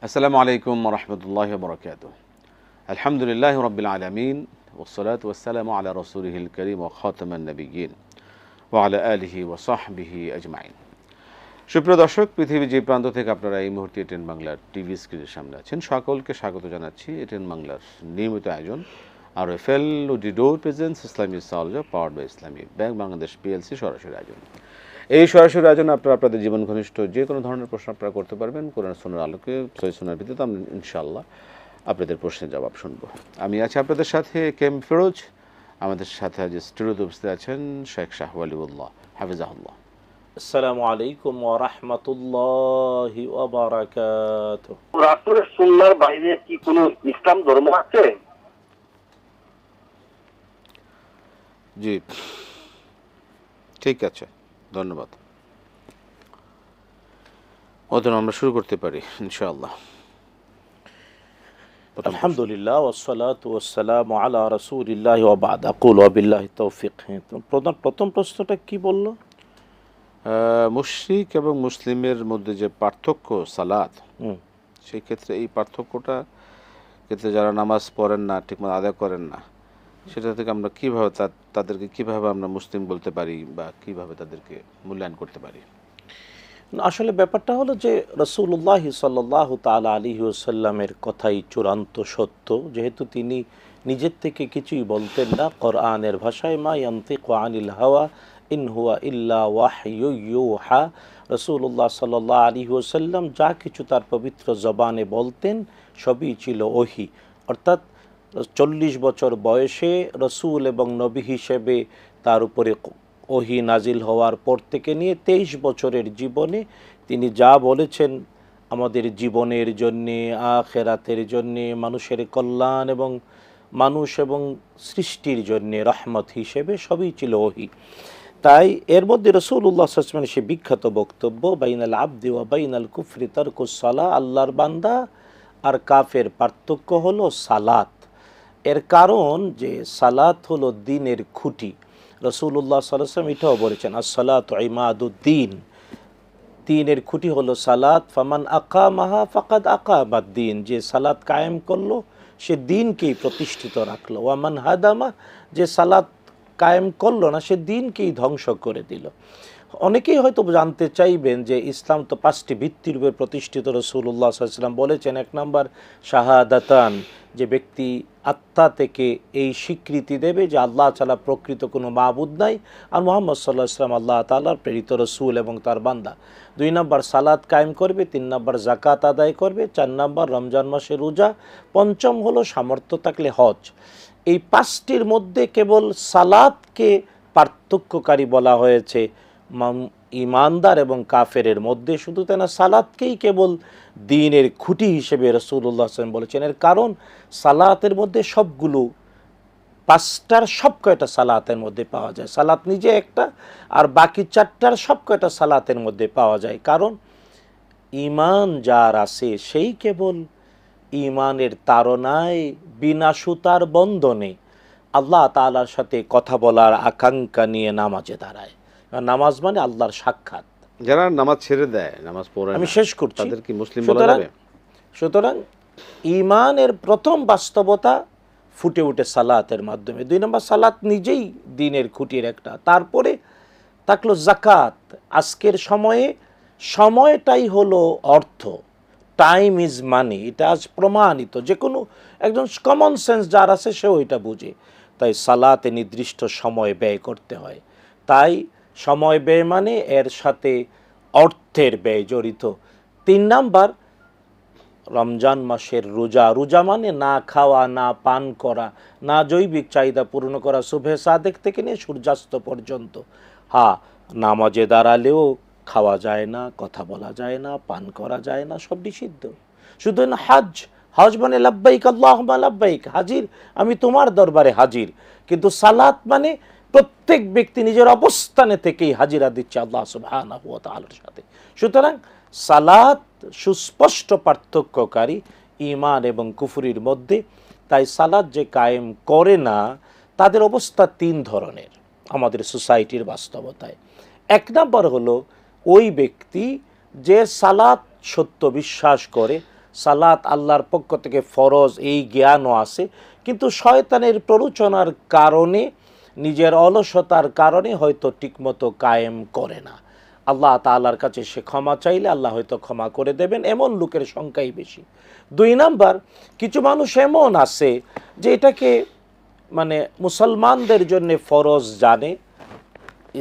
আসসালামু আলাইকুম ওয়া রাহমাতুল্লাহি ওয়া বারাকাতুহু। আলহামদুলিল্লাহি রাব্বিল আলামিন ওয়াস সালাতু ওয়াস সালামু আলা রাসূলিহিল কারীম ওয়া খাতামান নাবিয়্যিন ওয়া আলা আলিহি ওয়া সাহবিহি আজমাইন। সুপ্রিয় দর্শক, পৃথিবীর যে প্রান্ত থেকে আপনারা এই মুহূর্তে এটিএন বাংলার টিভি স্ক্রিনের সামনে আছেন, সকলকে স্বাগত জানাচ্ছি এটিএন বাংলার নিয়মিত আয়োজন RFL door presence Islami সালজা powered by Islami Bank Bangladesh PLC সরাসরি আয়োজন। এই সরাসরি আয়োজনে আপনারা আপনাদের জীবন ঘনিষ্ঠ যে কোনো ধরনের প্রশ্ন আপনারা করতে পারবেন। কোরআন সুন্নাহর আলোকে সহিহ সুন্নাহর ভিত্তিতে আমরা ইনশাআল্লাহ আপনাদের প্রশ্নের জবাব শুনব। আমি আছি আপনাদের সাথে কেম ফিরোজ। আমাদের সাথে আজ স্টুডিওতে উপস্থিত আছেন শেখ শাহ ওয়ালিউল্লাহ হাফিজাহুল্লাহ। আসসালামু আলাইকুম ওয়া রাহমাতুল্লাহি ওয়া বারাকাতুহু। রাসূলের সুন্নাহর বাইরে কি কোনো ইসলাম ধর্ম আছে? জি, ঠিক আছে, ধন্যবাদ। অতএব আমরা শুরু করতে পারি ইনশাআল্লাহ। আলহামদুলিল্লাহ ওয়াসসালাতু ওয়াসসালামু আলা রাসূলিল্লাহি ওয়া বা'দ। আকুলু বিল্লাহি তৌফিক। প্রথম প্রশ্নটা কি বললো? মুশরিক এবং মুসলিমের মধ্যে যে পার্থক্য সালাত, সেই ক্ষেত্রে এই পার্থক্যটা ক্ষেত্রে যারা নামাজ পড়েন না, ঠিকমতো আদায় করেন না, সেটা থেকে আমরা কীভাবে তাদেরকে কীভাবে আমরা মুসলিম বলতে পারি বা কীভাবে তাদেরকে মূল্যায়ন করতে পারি? আসলে ব্যাপারটা হলো যে রাসূলুল্লাহ সাল্লাল্লাহু তাআলা আলাইহি ওয়াসাল্লামের কথাই চূড়ান্ত সত্য, যেহেতু তিনি নিজের থেকে কিছুই বলতেন না। কোরআনের ভাষায় মা ইয়ানতিকু আনিল হাওয়া ইন হুয়া ইল্লা ওয়াহয়ু ইউহা। রাসূলুল্লাহ সাল্লাল্লাহু আলাইহি ওয়াসাল্লাম যা কিছু তার পবিত্র জবানে বলতেন সবই ছিল ওহী। অর্থাৎ 40 বছর বয়সে রসুল এবং নবী হিসেবে তার উপরে ওহী নাজিল হওয়ার পর থেকে নিয়ে 23 বছরের জীবনে তিনি যা বলেছেন আমাদের জীবনের জন্যে, আখিরাতের জন্যে, মানুষের কল্যাণ এবং মানুষ এবং সৃষ্টির জন্যে রহমত হিসেবে সবই ছিল ওহী। তাই এর মধ্যে রাসূলুল্লাহ সাল্লাল্লাহু আলাইহি ওয়াসাল্লামের সে বিখ্যাত বক্তব্য বাইনাল আবদি ওয়া বাইনাল কুফরি তারকুস সালাহ, আল্লাহর বান্দা আর কাফের পার্থক্য হলো সালাত। এর কারণ যে সালাত হলো দ্বীনের খুঁটি। রাসূলুল্লাহ সাল্লাল্লাহু আলাইহি ওয়াসাল্লাম এটাও বলেছেন আসসালাতু ইমাদুদ্দীন, দ্বীনের খুঁটি হলো সালাত। ফামান আকামাহা ফাকাদ আকামাদ্দীন, যে সালাত কায়েম করলো সে দ্বীনকেই প্রতিষ্ঠিত রাখলো। ওয়ামান হাদামা, যে সালাত কায়েম করলো না সে দ্বীনকেই ধ্বংস করে দিল। অনেকেই হয়তো জানতে চাইবেন যে ইসলাম তো 5টি ভিত্তির উপর প্রতিষ্ঠিত। রাসূলুল্লাহ সাল্লাল্লাহু আলাইহি ওয়াসাল্লাম বলেছেন 1 নম্বর শাহাদাতান, যে ব্যক্তি আত্মা থেকে এই স্বীকৃতি দেবে যে আল্লাহ ছাড়া প্রকৃত কোনো মাবুদ নাই আর মুহাম্মদ সাল্লাল্লাহু আলাইহি ওয়াসাল্লাম আল্লাহ তাআলার প্রেরিত রসুল এবং তার বান্দা। 2 নম্বর সালাত কায়েম করবে, 3 নম্বর যাকাত আদায় করবে, 4 নম্বর রমজান মাসে রোজা, 5ম হলো সামর্থ্য থাকলে হজ। এই 5টির মধ্যে কেবল সালাতকে পার্থক্যকারী বলা হয়েছে ইমানদার এবং কাফেরের মধ্যে। শুধু তাই না, সালাতকেই কেবল দ্বীনের খুঁটি হিসেবে রাসূলুল্লাহ সাল্লাল্লাহু আলাইহি ওয়াসাল্লাম বলেছেন। এর কারণ সালাতের মধ্যে সবগুলো 5টার সব কয়টা সালাতের মধ্যে পাওয়া যায়। সালাত নিজে একটা আর বাকি 4টার সব কয়টা সালাতের মধ্যে পাওয়া যায়। কারণ ঈমান যার আছে সেই কেবল ঈমানের তাড়নায় বিনা সুতার বন্ধনে আল্লাহ তাআলার সাথে কথা বলার আকাঙ্ক্ষা নিয়ে নামাজে দাঁড়ায়। নামাজ মানে আল্লাহর সাক্ষাৎ। যারা নামাজ ছেড়ে দেয়, নামাজ পড়ে না, আমি শেষ করছি, তাদের কি মুসলিম বলা যাবে? সুতরাং ঈমানের প্রথম বাস্তবতা ফুটে ওঠে সালাতের মাধ্যমে। 2 নম্বর সালাত নিজেই দ্বীনের খুঁটির একটা। তারপরে থাকলো যাকাত। আজকের সময়টাই হলো অর্থ, টাইম ইজ মানি, এটা আজ প্রমাণিত। যে কোনো একজন কমন সেন্স যার আছে সেও এটা বুঝে। তাই সালাতে নির্দিষ্ট সময় ব্যয় করতে হয়। তাই সময় ব্যয় মানে এর সাথে অর্থের ব্যয় জড়িত। 3 নাম্বার রমজান মাসের রোজা। রোজা মানে না খাওয়া, না পান করা, না জৈবিক চাহিদা পূর্ণ করা, সুবহে সাদেক থেকে নিয়ে সূর্যাস্ত পর্যন্ত। হ্যাঁ, নামাজে দাঁড়ালেও খাওয়া যায় না, কথা বলা যায় না, পান করা যায় না, সব নিষিদ্ধ। শুধু না হজ মানে লাব্বাইক আল্লাহুম্মা লাব্বাইক, হাজির, আমি তোমার দরবারে হাজির। কিন্তু সালাত মানে প্রত্যেক ব্যক্তি নিজের অবস্থানে থেকেই হাজিরা দিচ্ছে আল্লাহ সুবহানাহু ওয়া তাআলার সাথে। সুতরাং সালাত সুস্পষ্ট পার্থক্যকারী ঈমান এবং কুফরির মধ্যে। তাই সালাত যে কায়েম করে না তাদের অবস্থা 3 ধরনের আমাদের সোসাইটির বাস্তবতায়। 1 নম্বর হলো ওই ব্যক্তি যে সালাত সত্য বিশ্বাস করে, সালাত আল্লাহর পক্ষ থেকে ফরজ, এই জ্ঞানও আছে, কিন্তু শয়তানের প্ররোচনার কারণে, নিজের অলসতার কারণে হয়তো ঠিকমতো কায়েম করে না। আল্লাহ তাআলার কাছে সে ক্ষমা চাইলে আল্লাহ হয়তো ক্ষমা করে দেবেন, এমন লোকের সংখ্যাই বেশি। 2 নাম্বার, কিছু মানুষ এমন আছে যে এটাকে মানে মুসলমানদের জন্য ফরজ জানে,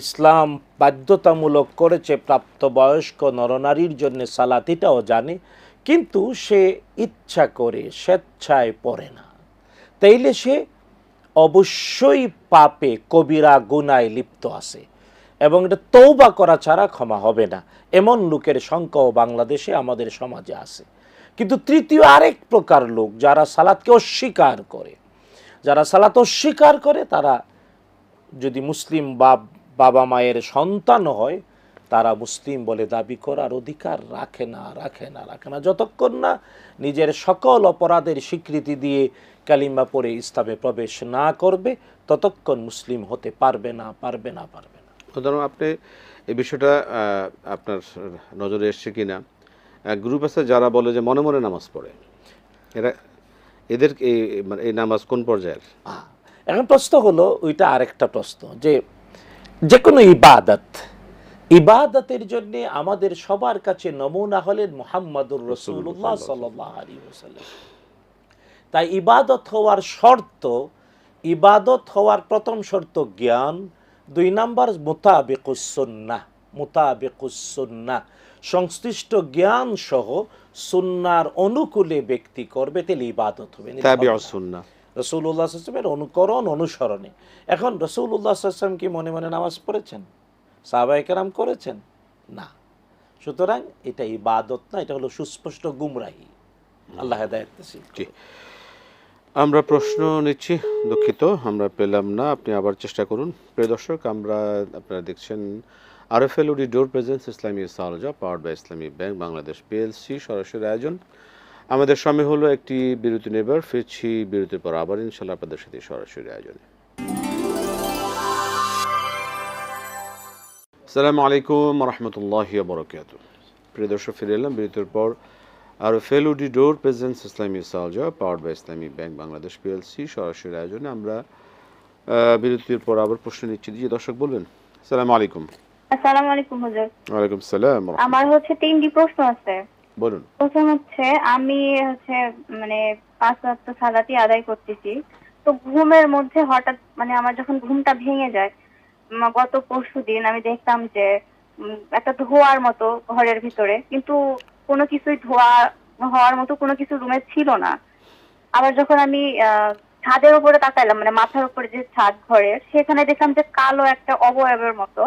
ইসলাম বাধ্যতামূলক করেছে প্রাপ্তবয়স্ক নরনারীর জন্য সালাত, এটাও জানে, কিন্তু সে ইচ্ছা করে স্বেচ্ছায় পড়ে না। তাইলে সে অবশ্যই পাপে, কবিরা গুনায় লিপ্ত আছে, এবং এটা তওবা করা ছাড়া ক্ষমা হবে না। এমন লোকের সংখ্যাও বাংলাদেশে আমাদের সমাজে আছে। কিন্তু তৃতীয় আরেক প্রকার লোক, যারা সালাতকে অস্বীকার করে, যারা সালাত অস্বীকার করে, তারা যদি মুসলিম বাবা মায়ের সন্তান হয়, তারা মুসলিম বলে দাবি করার অধিকার রাখে না যতক্ষণ না নিজের সকল অপরাধের স্বীকৃতি দিয়ে কালিমা পড়ে ইসলামে প্রবেশ না করবে, ততক্ষণ মুসলিম হতে পারবে না। ধরুন আপনি এই বিষয়টা আপনার নজরে এসছে কিনা, গ্রুপ আছে যারা বলে যে মনে মনে নামাজ পড়ে, এদের এই নামাজ কোন পর্যায়ের? এখন প্রশ্ন হলো, ওইটা আরেকটা প্রশ্ন, যে কোনো ইবাদতের জন্য আমাদের সবার কাছে নমুনা হলেন মুহাম্মাদুর রাসূলুল্লাহ সাল্লাল্লাহু আলাইহি ওয়াসাল্লাম। তাই ইবাদত হওয়ার প্রথম শর্ত জ্ঞান, 2 নাম্বার মুতাবিকুস সুন্নাহ, সংশ্লিষ্ট জ্ঞান সহ সুন্নাহর অনুকূলে ব্যক্তি করবে, তাহলে ইবাদত হবে। তাবিউস সুন্নাহ, রাসূলুল্লাহ সাল্লাল্লাহু আলাইহি ওয়াসাল্লামের অনুসরণে। এখন রাসূলুল্লাহ সাল্লাল্লাহু আলাইহি ওয়াসাল্লাম কি মনে মনে নামাজ পড়েছেন? সাহাবায়ে কেরাম করেছেন? না। সুতরাং এটা ইবাদত না, এটা হলো সুস্পষ্ট গুমরাহি। আল্লাহ হেদায়েত নসিব করুন। আমরা প্রশ্ন নিচ্ছি, দুঃখিত আমরা পেলাম না, আপনি আবার চেষ্টা করুন। প্রিয় দর্শক, আপনারা দেখছেন আরএফএলওডি ডোর presence Islami সালজা powered by Islami Bank Bangladesh PLC সরাসরি আয়োজন। আমাদের সময় হলো একটি বিরতি নেবার, ফিরছি বিরতির পর আবার ইনশাআল্লাহ আপনাদের সাথে সরাসরি আয়োজনে। আসসালামু আলাইকুম রহমতুল্লাহি ওয়া বারাকাতুহু। প্রিয় দর্শক, ফিরে এলাম বিরতির পর। আরএফএলওডি ডোর presence Islami সালজা powered by Islami Bank Bangladesh PLC সরাসরি আয়োজনে আমরা বিরতির পর আবার প্রশ্ন নিচ্ছি। জি দর্শক বলবেন। আসসালামু আলাইকুম। আসসালামু আলাইকুম হুজুর। ওয়ালাইকুম সালাম। আমার হচ্ছে 3টি প্রশ্ন আছে। বলুন। প্রথম হচ্ছে, আমি মানে 5 ওয়াক্ত সালাতই আদায় করতেছি, তো ঘুমের মধ্যে হঠাৎ আমার যখন ঘুমটা ভেঙে যায়, গত পরশুদিন আমি দেখতাম যে একটা ধোঁয়ার মতো ঘরের ভিতরে, কিন্তু কোনো কিছুই ধোঁয়া হওয়ার মতো কোনো কিছু রুমে ছিল না। আবার যখন আমি ছাদের উপরে তাকাইলাম, মাথার উপরে যে ছাদ ঘরের, সেখানে দেখলাম যে কালো একটা অবয়বের মতো।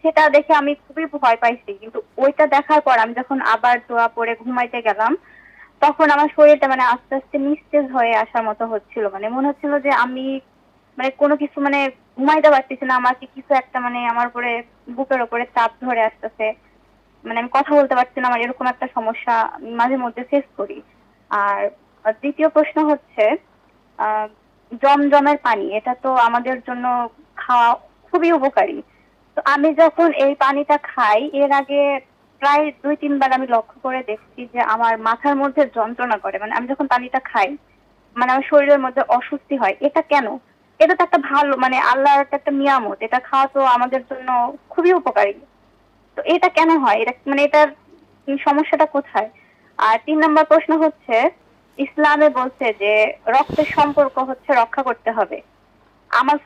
সেটা দেখে আমি খুবই ভয় পাইছি, কিন্তু ওইটা দেখার পর আমি যখন আবার দোয়া পড়ে ঘুমাইতে গেলাম, তখন আমার শরীরটা আস্তে আস্তে নিস্তেজ হয়ে আসার মতো হচ্ছিল। মনে হচ্ছিল যে আমি কোনো কিছু ঘুমাইতে পারতেছি না, আমাকে কিছু একটা আমার উপরে, বুকের উপরে চাপ ধরে আসতেছে, আমি কথা বলতে পারছি না। আমার এরকম একটা সমস্যা মাঝে মধ্যে ফেস করি। আর দ্বিতীয় প্রশ্ন হচ্ছে, জমজমের পানি, এটা তো আমাদের জন্য খাওয়া খুবই উপকারী। তো আমি যখন এই পানিটা খাই, এর আগে প্রায় 2-3 বার আমি লক্ষ্য করে দেখছি যে আমার মাথার মধ্যে যন্ত্রণা করে। আমি যখন পানিটা খাই, আমার শরীরের মধ্যে অস্বস্তি হয়। এটা কেন? এটা তো একটা ভালো, আল্লাহর একটা নিয়ামত, এটা খাওয়া তো আমাদের জন্য খুবই উপকারী। তো এটা কেন হয়? এটা এটার সমস্যাটা কোথায়? আর 3 নম্বর প্রশ্ন হচ্ছে, ইসলামে বলছে যে রক্তের সম্পর্ক রক্ষা করতে হবে। আমার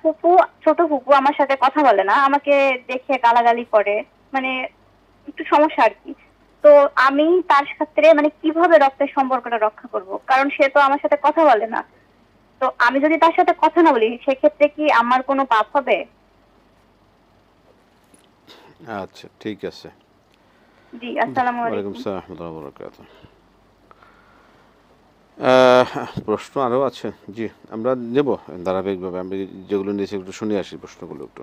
ছোট ফুপু আমার সাথে কথা বলে না, আমাকে দেখে গালাগালি করে, একটু সমস্যা আর কি। তো আমি তার সাথে কিভাবে রক্তের সম্পর্কটা রক্ষা করব? কারণ সে তো আমার সাথে কথা বলে না। তো আমি যদি তার সাথে কথা না বলি, সেক্ষেত্রে কি আমার কোনো পাপ হবে? আচ্ছা, ঠিক আছে। জি, আসসালামু আলাইকুম। ওয়ালাইকুম আসসালাম ওয়া রাহমাতুল্লাহি ওয়া বারাকাতুহু। প্রশ্ন আরও আছে, জি আমরা নেব ধারাবাহিকভাবে। আমি যেগুলো নিয়েছি একটু শুনে আসি প্রশ্নগুলো একটু।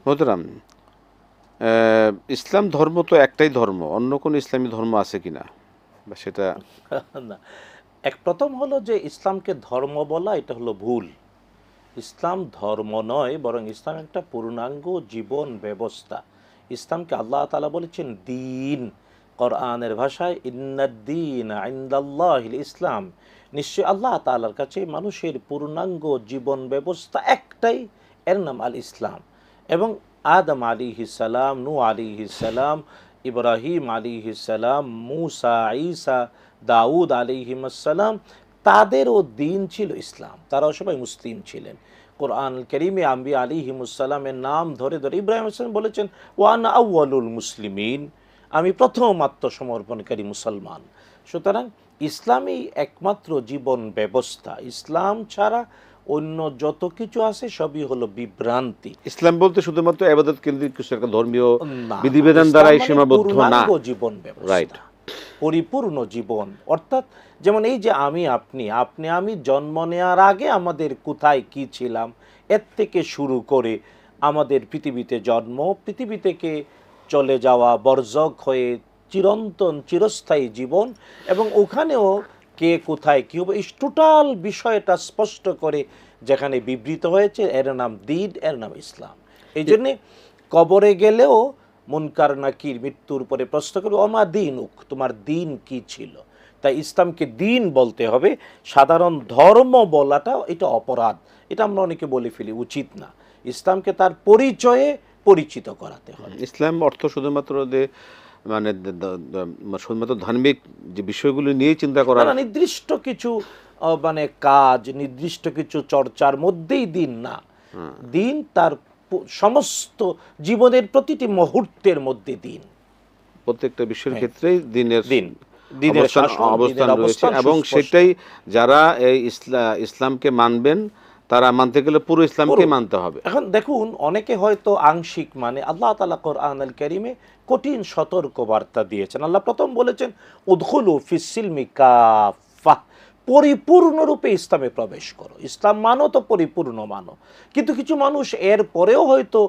মোহতারাম, ইসলাম ধর্ম তো একটাই ধর্ম, অন্য কোনো ইসলামী ধর্ম আছে কিনা বা সেটা? না, প্রথম হলো যে ইসলামকে ধর্ম বলা, এটা হলো ভুল। ইসলাম ধর্ম নয়, বরং ইসলাম একটা পূর্ণাঙ্গ জীবন ব্যবস্থা। ইসলামকে আল্লাহ তাআলা বলেছেন দিন, কোরআনের ভাষায় ইন্নাদ-দীন ইনদাল্লাহিল ইসলাম, নিশ্চয় আল্লাহ তাআলার কাছে মানুষের পূর্ণাঙ্গ জীবন ব্যবস্থা একটাই, এর নাম আল ইসলাম। এবং আদম আলাইহিস সালাম, নূহ আলাইহিস সালাম, ইব্রাহিম আলাইহিস সালাম, মূসা, ঈসা, দাউদ আলাইহিস সালাম, তাদেরও দিন ছিল ইসলাম, তারাও সবাই মুসলিম ছিলেন। কোরআন কারীমে আম্বিয়া আলাইহিমুস সালামের নাম ধরে ধরে ইব্রাহিম আলাইহিস সালাম বলেছেন ওয়া আনা আউয়ালুল মুসলিমিন, আমি প্রথম আত্মসমর্পণকারী মুসলমান। সুতরাং ইসলামই একমাত্র জীবন ব্যবস্থা, ইসলাম ছাড়া অন্য যত কিছু আছে সবই হলো বিভ্রান্তি। ইসলাম বলতে শুধুমাত্র ইবাদত কেন্দ্রিক কিছু একটা ধর্মীয় না, বিধিবিধান ইসলাম দ্বারাই মানে সীমাবদ্ধ না। পূর্ণাঙ্গ জীবন রাইট, ব্যবস্থা, পরিপূর্ণ জীবন। অর্থাৎ যেমন এই যে আমি আমি জন্ম নেওয়ার আগে আমাদের কোথায় কি ছিলাম, এর থেকে শুরু করে আমাদের পৃথিবীতে জন্ম, পৃথিবী থেকে চলে যাওয়া, বর্জক হয়ে চিরন্তন চিরস্থায়ী জীবন, এবং ওখানেও কে কোথায় কী হবে, এই টোটাল বিষয়টা স্পষ্ট করে যেখানে বিবৃত হয়েছে, এর নাম দ্বীন, এর নাম ইসলাম। এই জন্যে কবরে গেলেও মুনকার নাকির মৃত্যুর পরে প্রশ্ন করবে ওমা দীনুক, তোমার দিন কি ছিল। তাই ইসলামকে দিন বলতে হবে, সাধারণ ধর্ম বলাটা এটা অপরাধ, এটা আমরা অনেকে বলে ফেলি, উচিত না। ইসলামকে তার পরিচয়ে পরিচিত করাতে হবে। ইসলাম অর্থ শুধুমাত্র যে মানে শুধুমাত্র ধার্মিক যে বিষয়গুলো নিয়ে চিন্তা করা না, নির্দিষ্ট কিছু মানে কাজ, নির্দিষ্ট কিছু চর্চার মধ্যেই দিন না, দিন তার সমস্ত জীবনের প্রতিটি মুহূর্তের মধ্যে দিন, প্রত্যেকটা বিষয়ের ক্ষেত্রেই দিনের অবস্থান রয়েছে। এবং সেটাই যারা এই ইসলামকে মানবেন তারা মানতে গেলে পুরো ইসলামকে মানতে হবে। এখন দেখুন, অনেকে হয়তো আংশিক মানে, আল্লাহ তাআলা কোরআন আল কারীমে কঠিন সতর্ক বার্তা দিয়েছেন। আল্লাহ প্রথম বলেছেন উদখুলু ফিস সিলমি কাফাহ, পরিপূর্ণরূপে ইসলামে প্রবেশ করো, ইসলাম মানো তো পরিপূর্ণ মানো। কিন্তু কিছু মানুষ এর পরেও হয়তো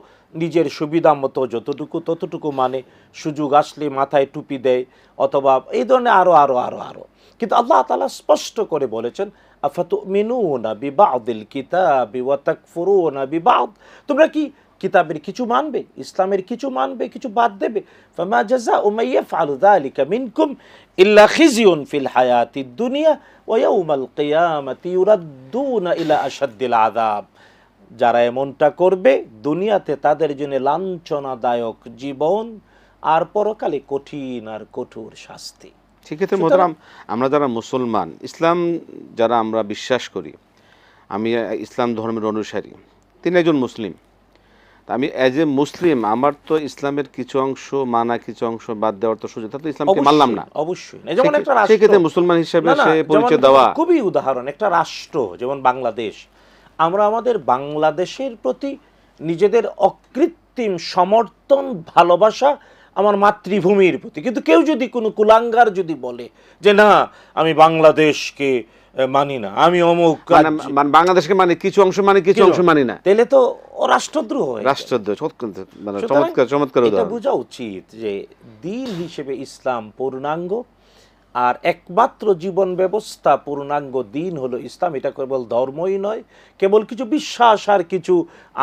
নিজের সুবিধা মতো যতটুকু ততটুকু মানে, সুযোগ আসলে মাথায় টুপি দেয়, অথবা এই ধরনের আরো আরো আরো আরো। কিন্তু আল্লাহ তাআলা স্পষ্ট করে বলেছেন আফাতুমিনুনা বিবাদিল কিতাবি ওয়া তাকফুরুনা বিবাদ, তোমরা কি কিতাবের কিছু মানবে, ইসলামের কিছু মানবে, কিছু বাদ দেবে। ফামা জাযাউ মান ইয়াফআলু যালিকা মিনকুম ইল্লা খিজিয়ুন ফিল হায়াতিদ দুনিয়া ওয়া ইয়াউমাল কিয়ামাতি ইউরাদ্দুনা ইলা আশাদ্দিল আযাব, যারা এমনটা করবে দুনিয়াতে তাদের জন্য লাঞ্ছনাদায়ক জীবন, আর পরকালে কঠিন আর কঠোর শাস্তি। সেক্ষেত্রে মোহতারাম, আমরা যারা মুসলমান, ইসলাম যারা আমরা বিশ্বাস করি, আমি ইসলাম ধর্মের অনুসারী, তিনি একজন মুসলিম, আমি অ্যাজ এ মুসলিম আমার তো ইসলামের কিছু অংশ মানা, কিছু অংশ বাদ দেওয়ার তো সুযোগ, তাহলে ইসলামকে মানলাম না। অবশ্যই, যেমন একটা রাষ্ট্র, সেক্ষেত্রে মুসলমান হিসেবে সে পরিচয় দেওয়া খুবই উদাহরণ, একটা রাষ্ট্র যেমন বাংলাদেশ, আমরা আমাদের বাংলাদেশের প্রতি নিজেদের অকৃত্রিম সমর্থন, ভালোবাসা আমার মাতৃভূমির প্রতি। কিন্তু কেউ যদি কোনো কুলাঙ্গার যদি বলে যে না আমি বাংলাদেশকে মানি না, আমি অমুক বাংলাদেশকে মানে কিছু অংশ মানে কিছু অংশ মানি না, তাহলে তো ও রাষ্ট্রদ্রোহ, রাষ্ট্রদ্রোহ। চমৎকার চমৎকার এটা বোঝা উচিত যে দিন হিসেবে ইসলাম পূর্ণাঙ্গ, আর একমাত্র জীবন ব্যবস্থা পূর্ণাঙ্গ দিন হলো ইসলাম। এটা কেবল ধর্মই নয়, কেবল কিছু বিশ্বাস আর কিছু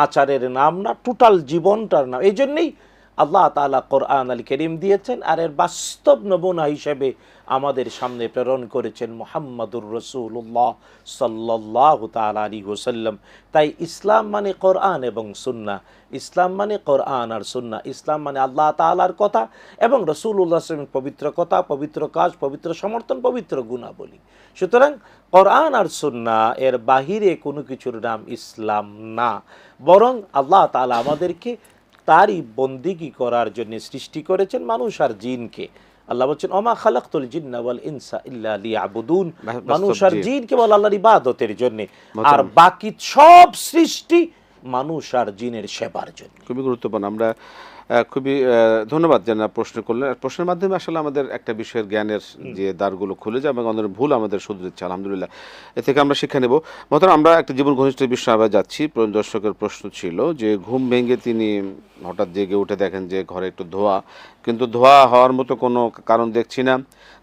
আচারের নাম না, টোটাল জীবনটার নাম। এই জন্যেই আল্লাহ তাআলা কোরআন আল কারীম দিয়েছেন, আর এর বাস্তব নমুনা হিসেবে আমাদের সামনে প্রেরণ করেছেন মুহাম্মাদুর রাসূলুল্লাহ সাল্লাল্লাহু তাআলা আলাইহি ওয়াসাল্লাম। তাই ইসলাম মানে কোরআন এবং সুন্নাহ, ইসলাম মানে কোরআন আর সুন্নাহ, ইসলাম মানে আল্লাহ তাআলার কথা এবং রাসূলুল্লাহ সাল্লাল্লাহু আলাইহি ওয়াসাল্লামের পবিত্র কথা, পবিত্র কাজ, পবিত্র সমর্থন, পবিত্র গুণাবলী। সুতরাং কোরআন আর সুন্নাহ এর বাহিরে কোনো কিছুর নাম ইসলাম না, বরং আল্লাহ তাআলা আমাদেরকে তারই বন্দিগি করার জন্য সৃষ্টি করেছেন, মানুষ আর জিনকে। আল্লাহ বলছেন ওমা খালাকতুল জিন্না ওয়াল ইনসা ইল্লা লিয়াবুদুন, মানুষ আর জিন কেবল আল্লাহর ইবাদতের জন্য, আর বাকি সব সৃষ্টি মানুষ আর জিনের সেবার জন্য। খুবই গুরুত্বপূর্ণ। আমরা খুবই ধন্যবাদ জানা প্রশ্ন করলেন। প্রশ্নের মাধ্যমে আসলে আমাদের একটা বিষয়ের জ্ঞানের যে দ্বারগুলো খুলে যায় এবং আমাদের ভুল আমাদের শুধরাচ্ছে, আলহামদুলিল্লাহ, এ থেকে আমরা শিক্ষা নেব। মতন আমরা একটা জীবন ঘনিষ্ঠ বিষয় আবার যাচ্ছি। দর্শকের প্রশ্ন ছিল যে ঘুম ভেঙে তিনি হঠাৎ জেগে উঠে দেখেন যে ঘরে একটু ধোয়া, কিন্তু ধোয়া হওয়ার মতো কোনো কারণ দেখছি না,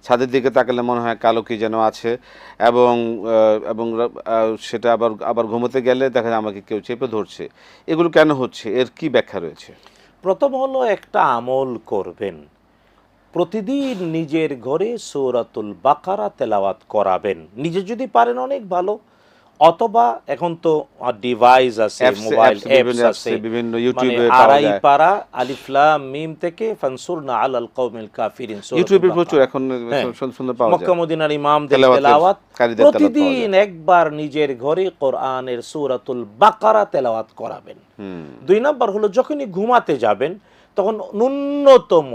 ছাদের দিকে তাকালে মনে হয় কালো কি যেন আছে, এবং এবং সেটা আবার ঘুমোতে গেলে দেখা যায় আমাকে কেউ চেপে ধরছে। এগুলো কেন হচ্ছে, এর কি ব্যাখ্যা রয়েছে? প্রথম হলো একটা আমল করবেন, প্রতিদিন নিজের ঘরে সূরাতুল বাকারা তেলাওয়াত করাবেন। নিজে যদি পারেন অনেক ভালো, অথবা এখন তো ডিভাইস আছে, মোবাইল অ্যাপস আছে, বিভিন্ন মানে ইউটিউবে পাওয়া আড়াই যায়, পারা আলিফ লাম মিম থেকে ফানসুরনা আলাল কওমিল কাফিরিন, ইউটিউবে প্রচুর এখন হ্যাঁ, সুন্দর পাওয়া যায়, মক্কা মদিনার ইমামদের তেলাওয়াতের তেলাওয়াত কারীদের তেলাওয়াত পাওয়া প্রতিদিন যায়। একবার নিজের ঘরে কোরআনের সূরাতুল বাকারা তেলাওয়াত করাবেন। হুম, 2 নাম্বার হলো যখনই ঘুমাতে যাবেন তখন ন্যূনতম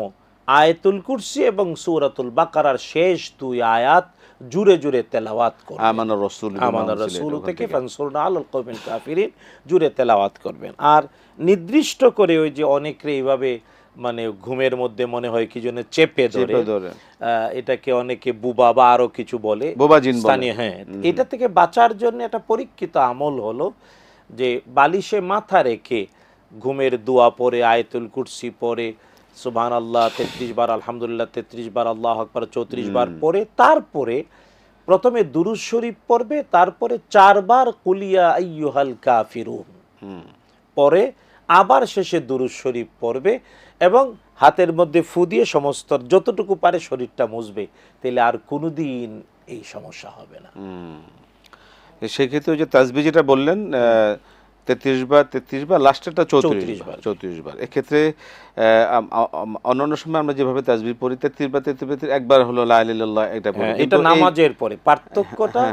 আয়াতুল কুরসি এবং সূরাতুল বাকারার শেষ 2 আয়াত জুড়ে জুড়ে তেলাওয়াত করবেন। আমানার রাসূল আমানার রাসূল থেকে ফানসুরনা আলাল কওমিল কাফিরিন জুড়ে তেলাওয়াত করবেন। আর নির্দিষ্ট করে ওই যে অনেকে এইভাবে মানে ঘুমের মধ্যে মনে হয় কি জন্য চেপে ধরে, এটাকে অনেকে বুবা বা আরো কিছু বলে, বোবা জিন বলে। স্থানীয়, হ্যাঁ, এটা থেকে বাঁচার জন্য একটা পরীক্ষিত আমল হলো যে বালিশে মাথা রেখে ঘুমের দোয়া পড়ে, আয়াতুল কুরসি পড়ে, সুবহানাল্লাহ 33 বার, আলহামদুলিল্লাহ 33 বার, আল্লাহু আকবার 34 বার পড়ে, তারপরে প্রথমে দুরূদ শরীফ পড়বে, তারপরে 4 বার কুল ইয়া আইয়ুহাল কাফিরুন পরে আবার শেষে দুরূদ শরীফ পড়বে এবং হাতের মধ্যে ফু দিয়ে সমস্ত যতটুকু পারে শরীরটা মুছবে, তাহলে আর কোনোদিন এই সমস্যা হবে না। সেক্ষেত্রে ওই যে তাসবিহ যেটা বললেন 33 বার, লাস্টেরটা 34 বার। এক্ষেত্রে অন্যান্য সময় আমরা যেভাবে তাসবিহ পড়ি 33 বার, একবার হলো লা ইলাহা ইল্লাল্লাহ, এটা পড়ি, এটা নামাজের পরে পার্থক্যটা,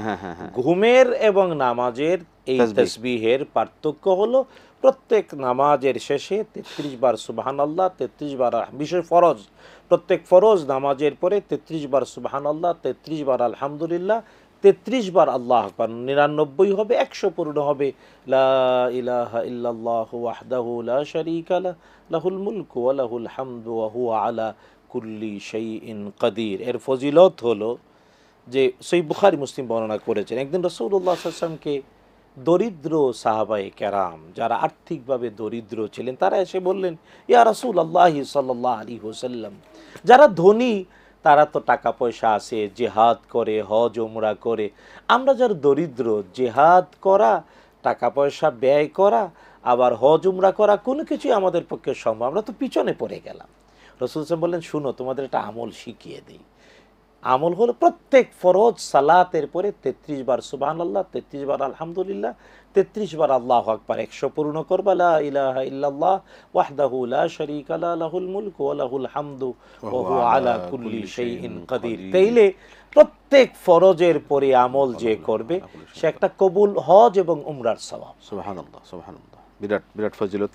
ঘুমের এবং নামাজের এই তাসবিহের পার্থক্য হলো প্রত্যেক নামাজের শেষে 33 বার সুবহানাল্লাহ, 33 বার, বিশেষ ফরজ, প্রত্যেক ফরজ নামাজের পরে 33 বার সুবহানাল্লাহ, 33 বার আলহামদুলিল্লাহ, 33 বার আল্লাহু আকবার, 99 হবে, 100 পূর্ণ হবে লা ইলাহা ইল্লাল্লাহু ওয়াহদাহু লা শারীকা লাহু লাহুল মুলকু ওয়া লাহুল হামদু ওয়া হুয়া আলা কুল্লি শাইইন কাদির। এর ফজিলত হলো যে সহিহ বুখারী মুসলিম বর্ণনা করেছেন, একদিন রাসূলুল্লাহ সাল্লাল্লাহু আলাইহি ওয়াসাল্লামকে দরিদ্র সাহাবায়ে কেরাম যারা আর্থিকভাবে দরিদ্র ছিলেন তারা এসে বললেন, ইয়া রাসূলুল্লাহ সাল্লাল্লাহু আলাইহি ওয়াসাল্লাম, যারা ধনী তারা তো টাকা পয়সা আছে, জিহাদ করে, হজ উমরা করে, আমরা যারা দরিদ্র জিহাদ করা, টাকা পয়সা ব্যয় করা, আবার হজ উমরা করা কোনো কিছুই আমাদের পক্ষে সম্ভব, আমরা তো পিছনে পড়ে গেলাম। রাসূল সাল্লাল্লাহু আলাইহি ওয়াসাল্লাম বললেন, শুনো, তোমাদের একটা আমল শিখিয়ে দিই। আমল হলো প্রত্যেক ফরজ সালাতের পরে 33 বার সুবহানাল্লাহ, 33 বার আলহামদুলিল্লাহ, 33 বার আল্লাহু আকবার, 100 পূর্ণ করবা লা ইলাহা ইল্লাল্লাহ ওয়াহদাহু লা শারীকা লাহু লাহুল মুলকু ওয়া লাহুল হামদু ওয়া হুয়া আলা কুল্লি শাইইন কাদির। তাইলে প্রত্যেক ফরজের পরে আমল যে করবে সে একটা কবুল হজ এবং উমরার সওয়াব। সুবহানাল্লাহ, সুবহানাল্লাহ, বিরাট ফজিলত।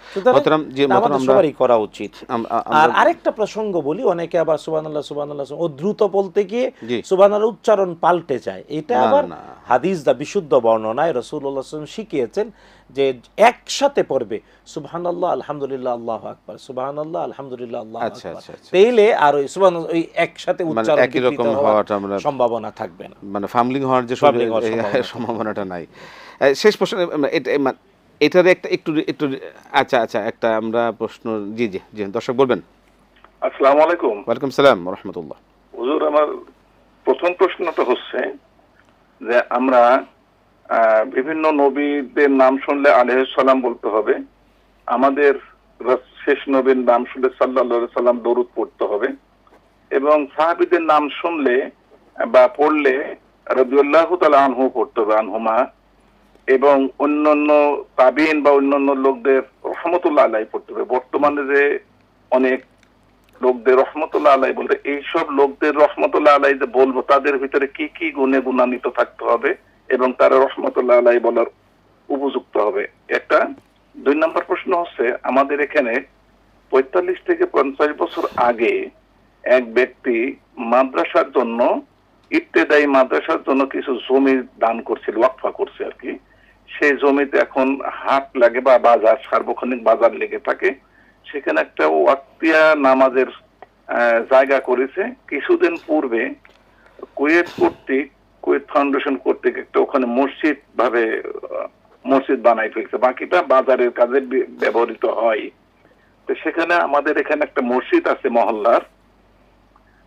আমাদের সবারই করা উচিত। আর আরেকটা প্রসঙ্গ বলি, অনেকে আবার সুবহানাল্লাহ সুবহানাল্লাহ ও দ্রুত বলতে গিয়ে সুবহানাল্লাহ উচ্চারণ পাল্টে যায়, এটা আবার হাদিস দা বিশুদ্ধ বর্ণনায় রাসূলুল্লাহ সাল্লাল্লাহু আলাইহি ওয়াসাল্লাম শিখিয়েছেন যে একসাথে পড়বে সুবহানাল্লাহ আলহামদুলিল্লাহ আল্লাহু আকবার, সুবহানাল্লাহ আলহামদুলিল্লাহ আল্লাহু আকবার, তাইলে আর ওই সুবহানাল্লাহ ওই একসাথে উচ্চারণ একই রকম হওয়াটা আমরা সম্ভাবনা থাকবে না, মানে ফাম্বলিং হওয়ার যে সম্ভাবনাটা নাই। শেষ প্রশ্ন, এটার একটু আচ্ছা একটা আমরা প্রশ্ন, জি দর্শক বলবেন। আসসালামু আলাইকুম। ওয়ালাইকুম সালাম ওয়া রাহমাতুল্লাহ। হুজুর, আমার প্রথম প্রশ্নটা হচ্ছে যে আমরা বিভিন্ন নবীদের নাম শুনলে আলাইহিস সালাম বলতে হবে, আমাদের শেষ নবীর নাম শুনলে সাল্লাল্লাহু আলাইহি সাল্লাম দরুদ পড়তে হবে, এবং সাহাবীদের নাম শুনলে বা পড়লে রাদিয়াল্লাহু তাআলা আনহু পড়তে হবে, আনহুমা, এবং অন্যান্য তাবিঈন বা অন্যান্য লোকদের রহমতুল্লাহ আলাইহি পড়তে হবে। বর্তমানে যে অনেক লোকদের রহমতুল্লাহ আলাইহি বলতে, এইসব লোকদের রহমতুল্লাহ আলাইহি যে বলবো তাদের ভিতরে কি কি গুণে গুণান্বিত থাকতে হবে এবং তারা রহমতুল্লাহ আলাইহি বলার উপযুক্ত হবে, একটা। 2 নম্বর প্রশ্ন হচ্ছে, আমাদের এখানে 45 থেকে 50 বছর আগে এক ব্যক্তি মাদ্রাসার জন্য, ইবতেদায়ী মাদ্রাসার জন্য কিছু জমি দান করছিল, ওয়াকফা করছে আর কি। সেই জমিতে এখন হাট লাগে বা বাজার, সার্বক্ষণিক বাজার লেগে থাকে, সেখানে একটা ওয়াক্তিয়া নামাজের জায়গা করেছে। কিছুদিন পূর্বে কুয়েত ফাউন্ডেশন কর্তৃক একটা ওখানে মসজিদ বানাই ফেলছে, বাকিটা বাজারের কাজে ব্যবহৃত হয়। তো সেখানে আমাদের এখানে একটা মসজিদ আছে মহল্লার,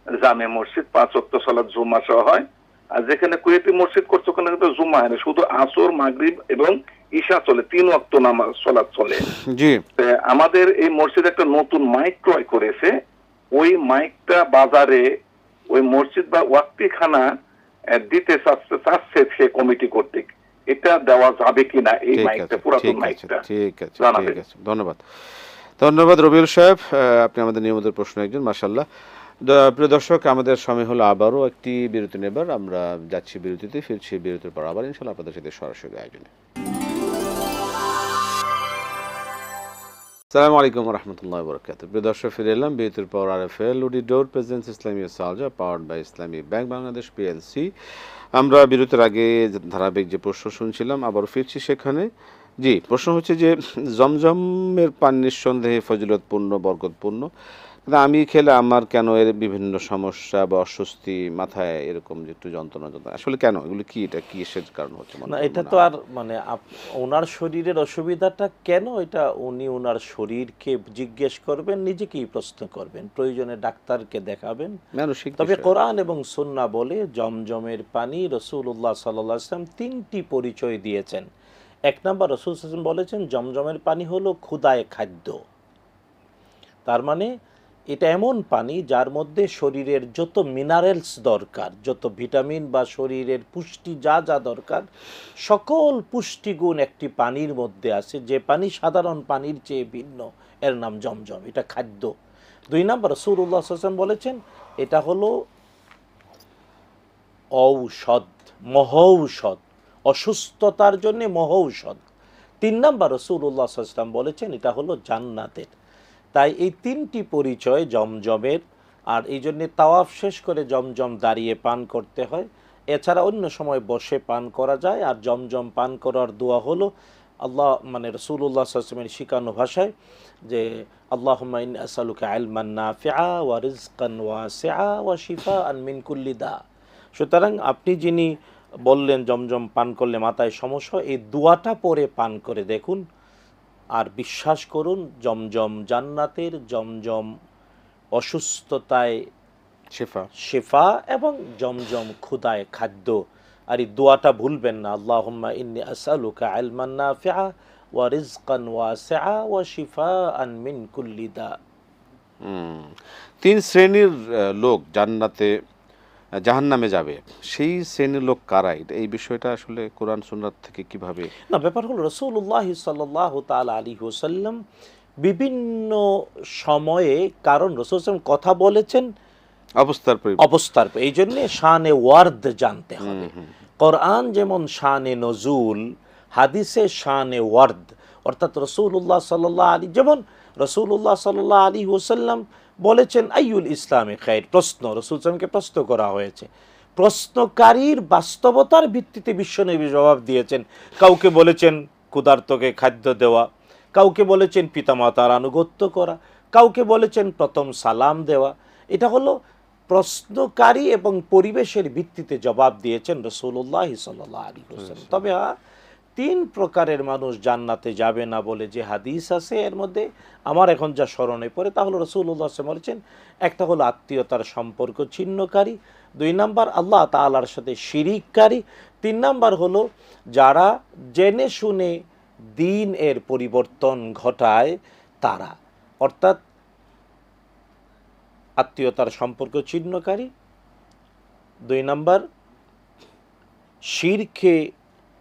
জামে মসজিদ, 5 ওয়াক্ত সালাত জুমা সহ হয়। আর যেখানে কুয়েতি মসজিদ করছে ওখানে কিন্তু জুমা হয় না, শুধু আসর, মাগরিব এবং ঈশা চলে, 3 ওয়াক্ত নামাজ সালাত চলে। আমাদের এই মসজিদে একটা নতুন মাইক ক্রয় করেছে, ওই মাইকটা বাজারে ওই মসজিদ বা ওয়াক্তিখানা দিতে চাচ্ছে সে কমিটি কর্তৃক, এটা দেওয়া যাবে কিনা এই ঠিক মাইকটা, আছে, পুরাতন ঠিক আছে, মাইকটা ঠিক আছে, জানাবেন। ঠিক আছে। ধন্যবাদ, ধন্যবাদ রবিউল সাহেব, আপনি আমাদের নিয়মিত প্রশ্ন একজন, মাশাআল্লাহ। প্রিয় দর্শক, আমাদের সময় হলো আবারও একটি বিরতি নেবার। আমরা যাচ্ছি বিরতিতে, ফিরছি বিরতির পর আবার ইনশাআল্লাহ আপনাদের সাথে সরাসরি আয়োজনে। আসসালামু আলাইকুম রহমতুল্লাহ বরকাত। প্রিয় দর্শক, ফিরে এলাম বিরতির পর। RFL উডিডোর প্রেজেন্স ইসলামিয়া সালজা, powered by Islami Bank Bangladesh PLC। আমরা বিরতির আগে ধারাবাহিক যে প্রশ্ন শুনছিলাম, আবারও ফিরছি সেখানে। জি, প্রশ্ন হচ্ছে যে জমজমের পানি নিঃসন্দেহে ফজিলতপূর্ণ, বরকতপূর্ণ, কিন্তু আমি খেলে আমার কেন এর বিভিন্ন সমস্যা বা অস্বস্তি, মাথায় এরকম যে একটু যন্ত্রণা যন্ত্রণা, আসলে কেন এগুলো, কি এটা কি এসের কারণ হচ্ছে? না, এটা তো আর মানে ওনার শরীরের অসুবিধাটা কেন, এটা উনি ওনার শরীরকে জিজ্ঞেস করবেন, নিজেকেই প্রশ্ন করবেন, প্রয়োজনে ডাক্তারকে দেখাবেন। মানসিক তবে বিষয়। কোরআন এবং সুন্নাহ বলে জমজমের পানি রাসূলুল্লাহ সাল্লাল্লাহু আলাইহি ওয়াসাল্লাম তিনটি পরিচয় দিয়েছেন। এক নম্বর, রাসূল সাল্লাল্লাহু আলাইহি ওয়াসাল্লাম বলেছেন জমজমের পানি হলো ক্ষুধায় খাদ্য। তার মানে এটা এমন পানি যার মধ্যে শরীরের যত মিনারেলস দরকার, যত ভিটামিন বা শরীরের পুষ্টি যা যা দরকার, সকল পুষ্টিগুণ একটি পানির মধ্যে আছে, যে পানি সাধারণ পানির চেয়ে ভিন্ন, এর নাম জমজম, এটা খাদ্য। দুই নম্বর, রাসূলুল্লাহ সাল্লাল্লাহু আলাইহি ওয়াসাল্লাম বলেছেন এটা হলো ঔষধ, মহৌষধ, অসুস্থতার জন্য মহৌষধ। তিন নম্বর, রাসূলুল্লাহ সাল্লাল্লাহু আলাইহি ওয়াসাল্লাম বলেছেন এটা হলো জান্নাতের। তাই এই তিনটি পরিচয় জমজমের, আর এই জন্যে তাওয়াফ শেষ করে জমজম দাঁড়িয়ে পান করতে হয়। এছাড়া অন্য সময় বসে পান করা যায়। আর জমজম পান করার দোয়া হলো আল্লাহ, মানে রাসূলুল্লাহ সাল্লাল্লাহু আলাইহি ওয়াসাল্লামের শিখানো ভাষায়, যে আল্লাহুম্মা ইন্নী আসআলুকা ইলমান নাফিআ ওয়া রিজকান ওয়াসিআ ওয়া শিফাআন মিন কুল্লি দা। সুতরাং আপনি যিনি বললেন জমজম পান করলে মাথায় সমস্যা, এই দোয়াটা পরে পান করে দেখুন, আর বিশ্বাস করুন জমজম জান্নাতের, জমজম অসুস্থতায় শেফা। শেফা, এবং জমজম ক্ষুধায় খাদ্য। আর এই দোয়াটা ভুলবেন না, আল্লাহুম্মা ইন্নী আসআলুকা ইলমান নাফিআ ওয়া রিজকান ওয়াসিআ ওয়া শিফাআন মিন কুল্লি দা। তিন শ্রেণীর লোক জান্নাতে, জাহান্নামে যাবে, সেই শ্রেণীর লোক কারা? এই বিষয়টা আসলে কোরআন সুন্নাত থেকে কিভাবে? না, ব্যাপার হলো রাসূলুল্লাহ সাল্লাল্লাহু তাআলা আলাইহি ওয়াসাল্লাম বিভিন্ন সময়ে, কারণ রাসূল সাল্লাল্লাহু আলাইহি ওয়াসাল্লাম কথা বলেছেন অবস্থার, এই জন্যে শানে ওয়ার্দ জানতে হবে। কোরআন যেমন শানে নজুল, হাদিসে শানে ওয়ার্দ, অর্থাৎ রাসূলুল্লাহ সাল্লাল্লাহু আলাইহি, যেমন রাসূলুল্লাহ সাল্লাল্লাহু আলাইহি ওয়াসাল্লাম বলেছেন আইয়ুল ইসলামে খায়র, প্রশ্ন, রাসূল সাল্লাল্লাহু আলাইহি ওয়াসাল্লামকে প্রশ্ন করা হয়েছে, প্রশ্নকারীর বাস্তবতার ভিত্তিতে বিশ্বনবী জবাব দিয়েছেন। কাউকে বলেছেন ক্ষুধার্তকে খাদ্য দেওয়া, কাউকে বলেছেন পিতামাতার আনুগত্য করা, কাউকে বলেছেন প্রথম সালাম দেওয়া। এটা হলো প্রশ্নকারী এবং পরিবেশের ভিত্তিতে জবাব দিয়েছেন রাসূলুল্লাহ সাল্লাল্লাহু আলাইহি ওয়াসাল্লাম। তবে তিন প্রকারের মানুষ জান্নাতে যাবে না বলে যে হাদিস আছে, এর মধ্যে আমার এখন যা স্মরণে পড়ে তা হলো রাসূলুল্লাহ সাল্লাল্লাহু আলাইহি ওয়াসাল্লাম বলেছেন, একটা হলো আত্মীয়তার সম্পর্ক ছিন্নকারী, দুই নাম্বার আল্লাহ তাআলার সাথে শিরিককারী, তিন নাম্বার হলো যারা জেনে শুনে দিন এর পরিবর্তন ঘটায় তারা। অর্থাৎ আত্মীয়তার সম্পর্ক ছিন্নকারী, দুই নাম্বার শিরকে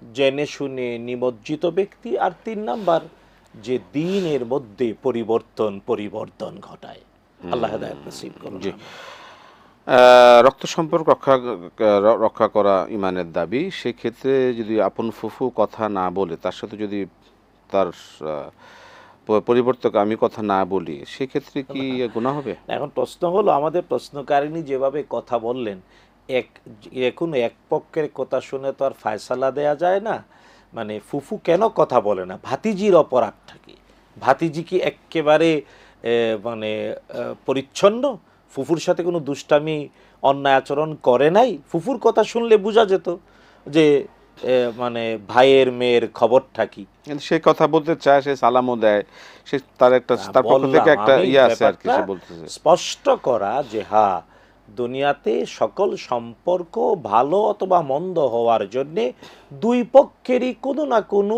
জেনে শুনে নিমজ্জিত ব্যক্তি, আর তিন নাম্বার যে দিনের মধ্যে পরিবর্তন ঘটায়। আল্লাহ হেদায়েত নসিব করুন। রক্ত সম্পর্ক রক্ষা করা ইমানের দাবি। সেক্ষেত্রে যদি আপন ফুফু কথা না বলে, তার সাথে যদি তার পরিবর্তক আমি কথা না বলি, সেক্ষেত্রে কি গুনাহ হবে? এখন প্রশ্ন হলো, আমাদের প্রশ্নকারিণী যেভাবে কথা বললেন, কোনো এক পক্ষের কথা শুনে তো আর ফায়সালা দেয়া যায় না। মানে ফুফু কেন কথা বলে না, ভাতিজির অপরাধটা কি? ভাতিজি কি একেবারে মানে পরিচ্ছন্ন? ফুফুর সাথে কোনো দুষ্টামি অন্যায় আচরণ করে নাই? ফুফুর কথা শুনলে বোঝা যেত যে মানে ভাইয়ের মেয়ের খবরটা কি। সে কথা বলতে চায়, সে সালামও দেয়, সে তার একটা, তার পক্ষ থেকে একটা আছে আর কি, সে বলতেছে স্পষ্ট করা যে হ্যাঁ, দুনিয়াতে সকল সম্পর্ক ভালো অথবা মন্দ হওয়ার জন্যে দুই পক্ষেরই কোনো না কোনো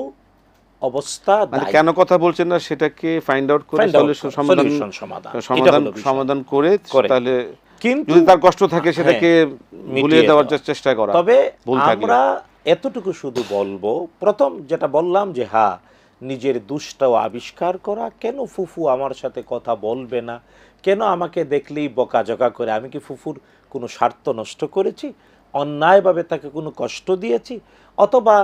অবস্থা মানে দায়ী। কেন কথা বলছেন না সেটাকে ফাইন্ড আউট করে Find out solution করে, solution সমাধান। এটা হলো বিষয়। সমাধান করে করে। তাহলে কিন্তু যদি তার কষ্ট থাকে সেটাকে মিটিয়ে ভুলিয়ে দেওয়ার দেওয়া। চেষ্টা করা। তবে ভুল থাকলে। আমরা এতটুকু শুধু বলবো, প্রথম যেটা বললাম যে হ্যাঁ, নিজের দুষ্টাও আবিষ্কার করা, কেন ফুফু আমার সাথে কথা বলবে না, কেন আমাকে দেখলেই বকাঝকা করে, আমি কি ফুফুর কোনো স্বার্থ নষ্ট করেছি, অন্যায়ভাবে তাকে কোনো কষ্ট দিয়েছি, অথবা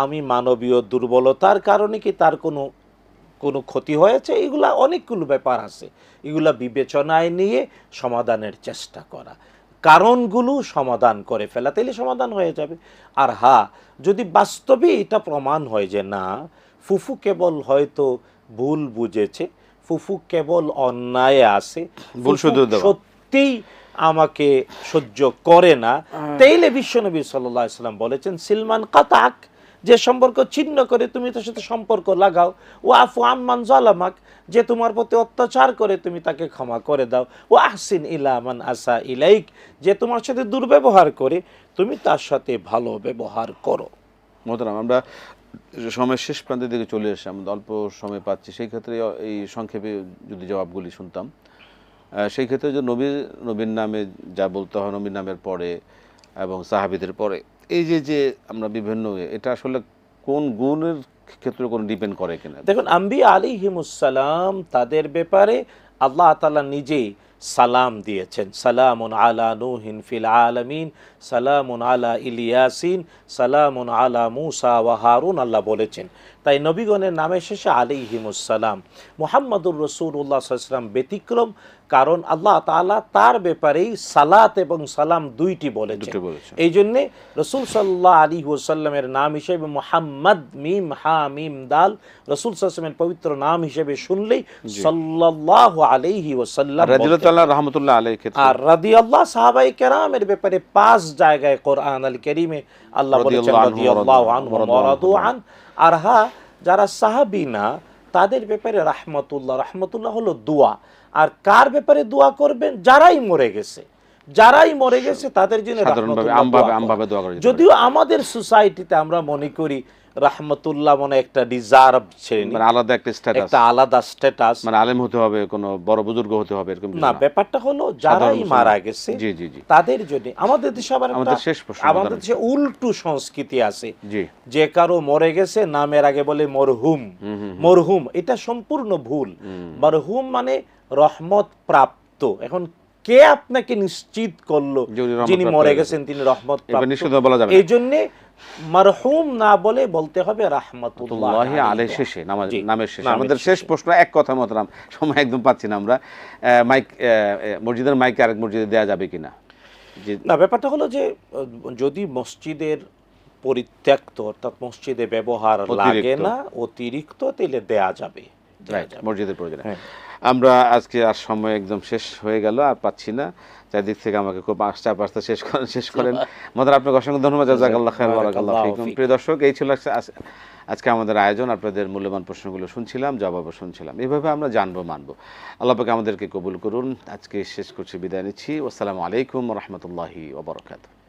আমি মানবীয় দুর্বলতার কারণে কি তার কোনো কোনো ক্ষতি হয়েছে, এগুলা অনেকগুলো ব্যাপার আছে, এগুলা বিবেচনায় নিয়ে সমাধানের চেষ্টা করা, কারণগুলো সমাধান করে ফেলা, তাইলে সমাধান হয়ে যাবে। আর হ্যাঁ, যদি বাস্তবে এটা প্রমাণ হয় যে না, ফুফু কেবল হয়তো ভুল বুঝেছে, ফুফু কেবল অন্যায় আছে, ভুল ফুফু শুধরে দেওয়া। সত্যিই আমাকে সহ্য করে না, তাইলে বিশ্বনবী সাল্লাল্লাহু আলাইহি ওয়াসাল্লাম বলেছেন সিলমান কাতাক, যে সম্পর্ক ছিন্ন করে তুমি তার সাথে সম্পর্ক লাগাও, ও আফু আম্মান জালামাক, যে তোমার প্রতি অত্যাচার করে তুমি তাকে ক্ষমা করে দাও, ও আহসিন ইলা মান আসা ইলাইক, যে তোমার সাথে দুর্ব্যবহার করে তুমি তার সাথে ভালো ব্যবহার করো। মোহতারাম, আমরা সময়ের শেষ প্রান্তের দিকে চলে এসে আমরা অল্প সময় পাচ্ছি, সেই ক্ষেত্রে এই সংক্ষেপে যদি জবাবগুলি শুনতাম, সেই ক্ষেত্রে যে নবীর নামে যা বলতে হয়, নবীর নামের পরে এবং সাহাবীদের পরে, এই যে আমরা বিভিন্ন, এটা আসলে কোন গুণের ক্ষেত্রে কোনো ডিপেন্ড করে কিনা? দেখুন, আম্বিয়া আলাইহিমুসসালাম, তাদের ব্যাপারে আল্লাহ তাআলা নিজেই সালাম দিয়েছেন, সালামুন আলা নূহিন ফিল আলামিন, সালামুন আলা ইলিয়াসিন, সালামুন আলা মূসা ওয়া হারুন, আল্লাহ বলেছেন। তাই নবীগণের নামের শেষে আলাইহিমুসসালাম। মুহাম্মদুর রাসূলুল্লাহ সাল্লাল্লাহু আলাইহি ওয়াসাল্লাম ব্যতিক্রম, কারণ আল্লাহ তাআলা তার ব্যাপারেই সালাত এবং সালাম দুইটি বলেছেন। এই জন্যে রাসূল সাল্লাল্লাহু আলাইহি ওয়াসাল্লামের নাম হিসেবে মুহাম্মদ, মিম হা মিম দাল, রাসূল সাল্লাল্লাহু আলাইহি ওয়াসাল্লামের পবিত্র নাম হিসেবে শুনলেই সাল্লাল্লাহু আলাইহি ওয়াসাল্লাম বলতে রাদিয়াল্লাহু রাহমাতুল্লাহ আলাইহি ক্ষেত্রে, আর রাদিয়াল্লাহ সাহাবায়ে কেরামের ব্যাপারে 5 জায়গায় কোরআন আল কারীমে আল্লাহ বলেছেন রাদিয়াল্লাহু আনহু ওয়া রাদু আন। আর হ্যাঁ, যারা সাহাবী না তাদের ব্যাপারে রাহমাতুল্লাহ, রাহমাতুল্লাহ হলো দোয়া। আর কার ব্যাপারে দোয়া করবেন? যারাই মরে গেছে, যারাই মরে গেছে তাদের জন্য আমভাবে দোয়া করা। যদিও আমাদের সোসাইটিতে আমরা মনে করি রাহমাতুল্লাহ মানে একটা রিজার্ভ শ্রেণী, মানে আলাদা একটা স্ট্যাটাস, একটা আলাদা স্ট্যাটাস, মানে আলেম হতে হবে, কোনো বড় বুজুর্গ হতে হবে, এরকম না। ব্যাপারটা হলো যারাই মারা গেছে জি জি জি তাদের জন্য। আমাদের দেশে আবার আমাদের শেষ প্রশ্ন, আমাদের দেশে উল্টো সংস্কৃতি আছে, জি, যে কারো মরে গেছে নামের আগে বলে মরহুম। মরহুম এটা সম্পূর্ণ ভুল। মরহুম মানে রহমত প্রাপ্ত। এখন কে আপনাকে নিশ্চিত করলো যিনি মরে গেছেন তিনি রহমত প্রাপ্ত? এই জন্য মারহুম না বলে বলতে হবে রাহমাতুল্লাহি আলাইহি শেষে, নামের শেষে। আমাদের শেষ প্রশ্ন, এক কথা মোহতারাম, সময় একদম পাচ্ছি না আমরা, মাইক মসজিদের মাইক আরেক মসজিদে দেয়া যাবে কিনা? না, ব্যাপারটা হলো যে যদি মসজিদের পরিত্যক্ত অর্থাৎ মসজিদে ব্যবহার লাগে না, অতিরিক্ত, তাহলে দেয়া যাবে, মসজিদের প্রয়োজনে। আমরা আজকে আর সময় একদম শেষ হয়ে গেল, আর পাচ্ছি না, চারদিক থেকে আমাকে খুব চাপ আসতে শেষ করেন। মোহতারাম, আপনাকে অসংখ্য ধন্যবাদ, জাযাকাল্লাহু খাইরান, বারাকাল্লাহু ফীকুম। প্রিয় দর্শক, এই ছিল আজকে আমাদের আয়োজন। আপনাদের মূল্যবান প্রশ্নগুলো শুনছিলাম, জবাবও শুনছিলাম। এইভাবে আমরা জানবো, মানবো। আল্লাহ পাক আমাদেরকে কবুল করুন। আজকে শেষ করছি, বিদায় নিচ্ছি। আসসালামু আলাইকুম ওয়া রাহমাতুল্লাহি ওয়া বারাকাতুহু।